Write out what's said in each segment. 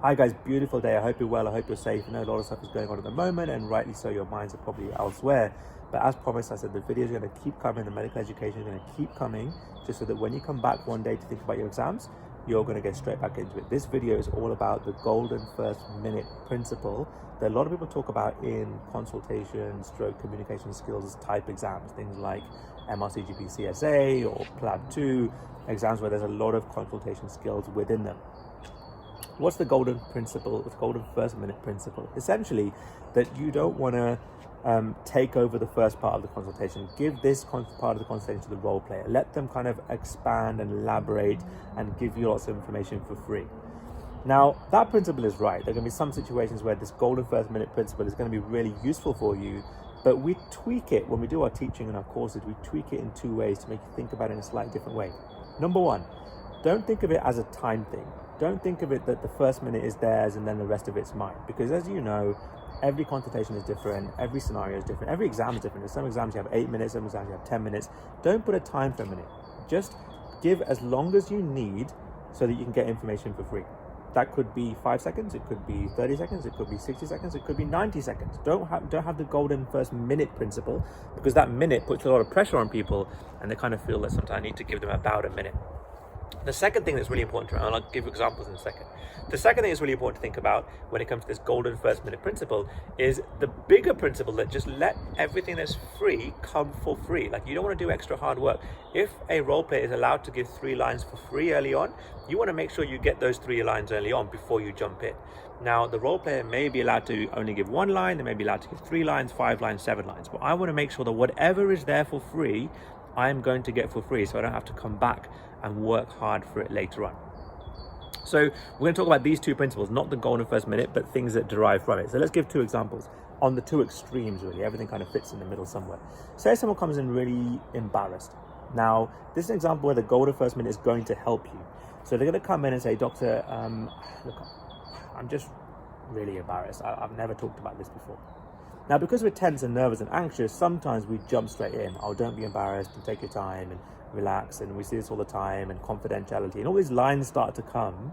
Hi guys, beautiful day. I hope you're well. I hope you're safe. I know a lot of stuff is going on at the moment, and rightly so, your minds are probably elsewhere. But as promised, I said the videos are going to keep coming, the medical education is going to keep coming, just so that when you come back one day to think about your exams, you're going to get straight back into it. This video is all about the golden first minute principle that a lot of people talk about in consultation, stroke communication skills type exams, things like MRCGP CSA or PLAB 2, exams where there's a lot of consultation skills within them. What's the golden principle, the golden first minute principle? Essentially, that you don't want to take over the first part of the consultation. Give this part of the consultation to the role player. Let them kind of expand and elaborate and give you lots of information for free. Now, that principle is right. There are going to be some situations where this golden first minute principle is going to be really useful for you, but we tweak it when we do our teaching and our courses. We tweak it in two ways to make you think about it in a slightly different way. Number one, don't think of it as a time thing. Don't think of it that the first minute is theirs and then the rest of it's mine. Because as you know, every consultation is different, every scenario is different, every exam is different. In some exams you have 8 minutes, some exams you have 10 minutes. Don't put a time for a minute. Just give as long as you need so that you can get information for free. That could be 5 seconds, it could be 30 seconds, it could be 60 seconds, it could be 90 seconds. Don't have the golden first minute principle, because that minute puts a lot of pressure on people and they kind of feel that sometimes I need to give them about a minute. The second thing that's really important, and I'll give examples in a second. The second thing that's really important to think about when it comes to this golden first minute principle is the bigger principle that just let everything that's free come for free. Like, you don't want to do extra hard work. If a role player is allowed to give 3 lines for free early on, you want to make sure you get those 3 lines early on before you jump in. Now, the role player may be allowed to only give 1 line, they may be allowed to give 3 lines, 5 lines, 7 lines, but I want to make sure that whatever is there for free, I'm going to get for free, so I don't have to come back and work hard for it later on. So we're going to talk about these 2 principles, not the golden first minute, but things that derive from it. So let's give 2 examples on the 2 extremes, really. Everything kind of fits in the middle somewhere. Say someone comes in really embarrassed. Now, this is an example where the golden first minute is going to help you. So they're going to come in and say, Doctor, look, I'm just really embarrassed. I've never talked about this before. Now, because we're tense and nervous and anxious, sometimes we jump straight in. Oh, don't be embarrassed, and take your time and relax. And we see this all the time, and confidentiality, and all these lines start to come.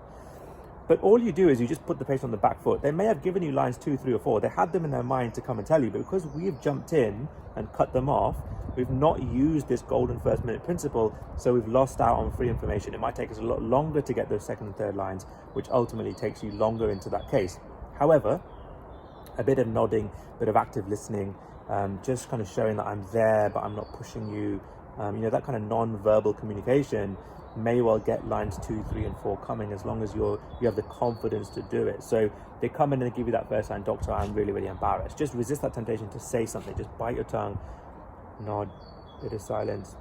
But all you do is you just put the patient on the back foot. They may have given you lines 2, 3, or 4. They had them in their mind to come and tell you, but because we've jumped in and cut them off, we've not used this golden first minute principle, so we've lost out on free information. It might take us a lot longer to get those second and third lines, which ultimately takes you longer into that case. However, a bit of nodding, a bit of active listening, just kind of showing that I'm there, but I'm not pushing you. That kind of non-verbal communication may well get lines 2, 3, and 4 coming, as long as you have the confidence to do it. So they come in and they give you that first line, Doctor, I'm really, really embarrassed. Just resist that temptation to say something. Just bite your tongue, nod, bit of silence.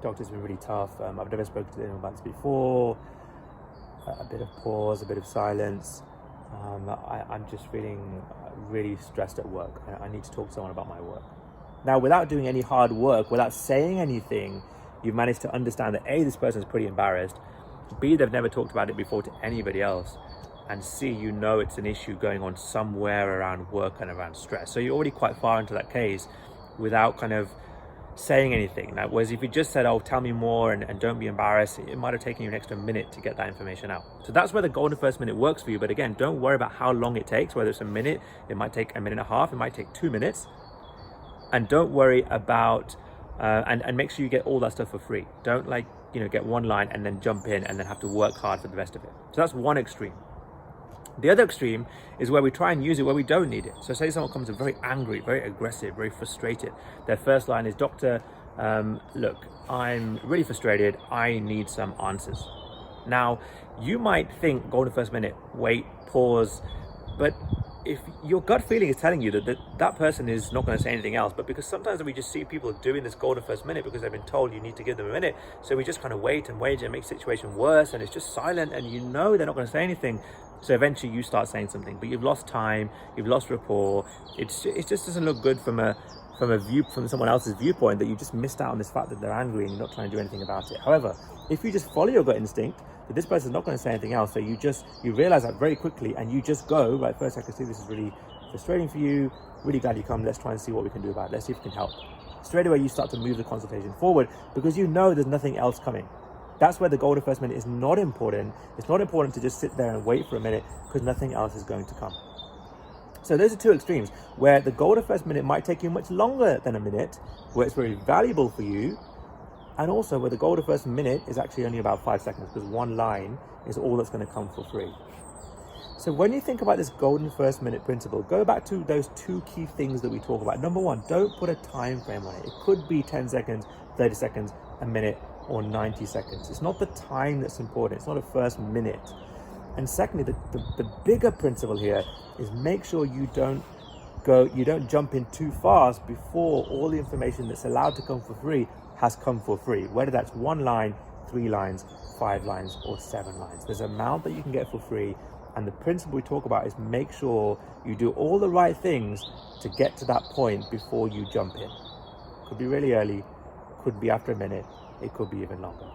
Doctor's been really tough. I've never spoken to anyone about this before. A bit of pause, a bit of silence. I'm just feeling really stressed at work. I need to talk to someone about my work. Now, without doing any hard work, without saying anything, you've managed to understand that A, this person's pretty embarrassed, B, they've never talked about it before to anybody else, and C, you know it's an issue going on somewhere around work and around stress. So you're already quite far into that case without kind of saying anything. Now, whereas if you just said, oh, tell me more and don't be embarrassed, it might have taken you an extra minute to get that information out. So that's where the golden first minute works for you. But again, don't worry about how long it takes, whether it's a minute, it might take a minute and a half, it might take 2 minutes. And don't worry about, and make sure you get all that stuff for free. Don't get 1 line and then jump in and then have to work hard for the rest of it. So that's one extreme. The other extreme is where we try and use it where we don't need it. So say someone comes in very angry, very aggressive, very frustrated. Their first line is, Doctor, look, I'm really frustrated. I need some answers. Now, you might think golden first minute, wait, pause, but if your gut feeling is telling you that person is not going to say anything else, but because sometimes we just see people doing this golden first minute because they've been told you need to give them a minute, so we just kind of wait and it makes the situation worse, and it's just silent, and you know they're not going to say anything. So eventually you start saying something, but you've lost time, you've lost rapport. It just doesn't look good from someone else's viewpoint, that you just missed out on this fact that they're angry and you're not trying to do anything about it. However, if you just follow your gut instinct that this person's not going to say anything else, so you realize that very quickly, and you just go, right, first I can see this is really frustrating for you, really glad you come, let's try and see what we can do about it, let's see if we can help. Straight away you start to move the consultation forward because you know there's nothing else coming. That's where the goal of the first minute is not important. It's not important to just sit there and wait for a minute because nothing else is going to come. So those are two extremes where the goal of the first minute might take you much longer than a minute, where it's very valuable for you, and also where the goal of the first minute is actually only about 5 seconds because one line is all that's going to come for free. So when you think about this golden first minute principle, go back to those two key things that we talk about. Number one, don't put a time frame on it. It could be 10 seconds, 30 seconds, a minute, or 90 seconds. It's not the time that's important. It's not a first minute. And secondly, the bigger principle here is make sure you don't jump in too fast before all the information that's allowed to come for free has come for free, whether that's 1 line, 3 lines, 5 lines, or 7 lines. There's an amount that you can get for free, and the principle we talk about is make sure you do all the right things to get to that point before you jump in. Could be really early, could be after a minute, it could be even longer.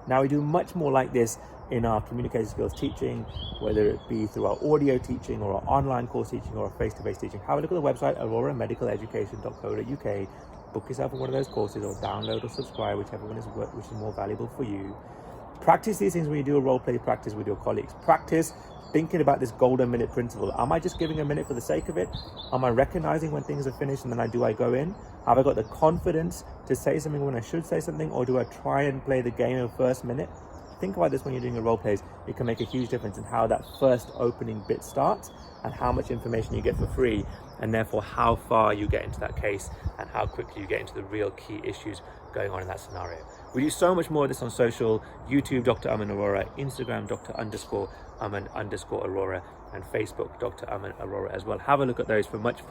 Now we do much more like this in our communication skills teaching, whether it be through our audio teaching or our online course teaching or our face-to-face teaching. Have a look at the website, auroramedicaleducation.co.uk. Book yourself in one of those courses or download or subscribe, whichever one is more valuable for you. Practice these things when you do a role play practice with your colleagues. Practice thinking about this golden minute principle. Am I just giving a minute for the sake of it? Am I recognizing when things are finished and then I go in? Have I got the confidence to say something when I should say something, or do I try and play the game of first minute? Think about this when you're doing your role plays. It can make a huge difference in how that first opening bit starts and how much information you get for free, and therefore how far you get into that case and how quickly you get into the real key issues going on in that scenario. We do so much more of this on social: YouTube, Dr. Aman Arora, Instagram, Dr._Aman_Arora, and Facebook, Dr. Aman Arora as well. Have a look at those for much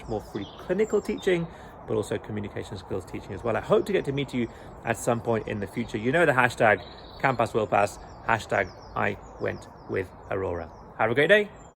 more free clinical teaching, but also communication skills teaching as well. I hope to get to meet you at some point in the future. You know the hashtag, CanPass Will Pass, hashtag I went with Arora. Have a great day.